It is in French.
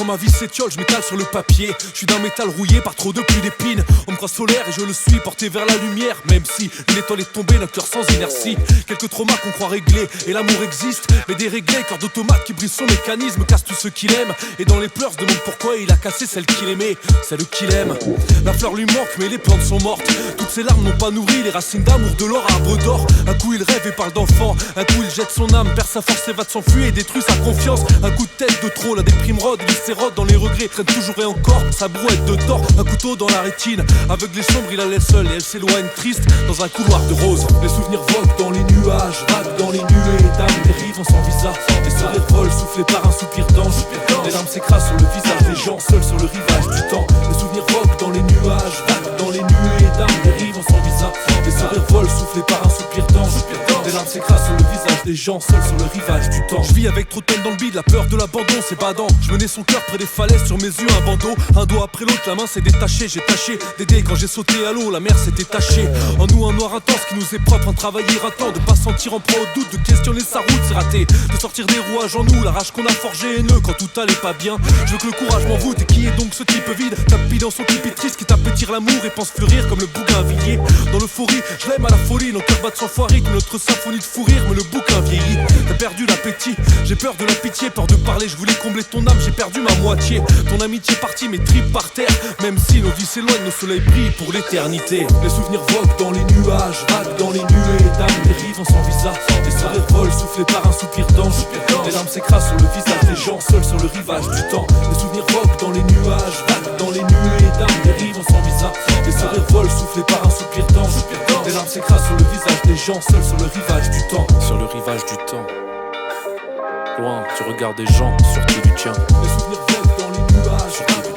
ma vie s'étiole, je m'étale sur le papier. Je suis d'un métal rouillé par trop de pluie d'épines. On me croit solaire et je le suis, porté vers la lumière. Même si une étoile est tombée, notre cœur sans inertie. Quelques traumas qu'on croit réglés, et l'amour existe. Mais déréglé, cœur d'automate qui brise son mécanisme, casse tout ce qu'il aime. Et dans les pleurs, se demande pourquoi il a cassé celle qu'il aimait, celle qu'il aime. La fleur lui manque, mais les plantes sont mortes. Toutes ces larmes n'ont pas nourri les racines d'amour de leur arbre d'or. Un coup il rêve et parle d'enfant, un coup il jette son âme, perd sa force et va de s'enfuir et détruit sa confiance. Un coup de tête de trop, la déprime rôde, il s'érode dans les regrets, traîne toujours et encore sa brouette de tort. Un couteau dans la rétine, aveugle et sombre, il la laisse seule et elle s'éloigne triste dans un couloir de rose. Les souvenirs voguent dans les nuages, vaguent dans les nuées, dames dérivent sans visa. Les sourires volent soufflés par un soupir d'ange. Les larmes s'écrasent sur le visage des gens seuls sur le rivage du temps. Les souvenirs voguent dans les nuages, vaguent dans les nuées, dames dérivent sans visa. Les sourires volent soufflés par un soupir d'ange. Les larmes s'écrasent sur le visage des gens seuls sur le rivage du temps. Je vis avec trop de peine dans le bide, la peur de l'abandon c'est badant. Je menais son cœur près des falaises, sur mes yeux un bandeau. Un doigt après l'autre, la main s'est détachée. J'ai tâché d'aider quand j'ai sauté à l'eau, la mer s'était tachée. En nous un noir intense qui nous est propre, un travail irritant. De pas sentir en proie au doute, de questionner sa route, c'est raté. De sortir des rouages en nous, la rage qu'on a forgé haineux quand tout allait pas bien. Je veux que le courage m'envoûte. Et qui est donc ce type vide, tapis dans son tipi triste, qui t'appétire l'amour et pense fleurir comme le bougainvillier. Dans l'euphorie, je l'aime à la folie, nos cœurs battent sans foi rythme, notre symphonie de fou rire, mais le bouquin vieillit. T'as perdu l'appétit, j'ai peur de la pitié, peur de parler, je voulais combler ton âme, j'ai perdu ma moitié. Ton amitié partie, mes tripes par terre, même si nos vies s'éloignent, nos soleils brillent pour l'éternité. Les souvenirs voguent dans les nuages, vaguent dans les nuées, dames dérivent sans visa. Les sourires volent soufflés par un soupir d'ange. Les larmes s'écrasent sur le visage des gens seuls sur le rivage du temps. Les souvenirs voguent dans les nuages, vaguent dans les nuées, dames dérivent sans visa. Les sourires volent soufflés par un soupir d'ange. Les larmes s'écrasent sur le visage des gens seuls sur le rivage du temps. Sur le rivage du temps. Loin, tu regardes des gens sur qui tu tiens. Les souvenirs voguent dans les nuages.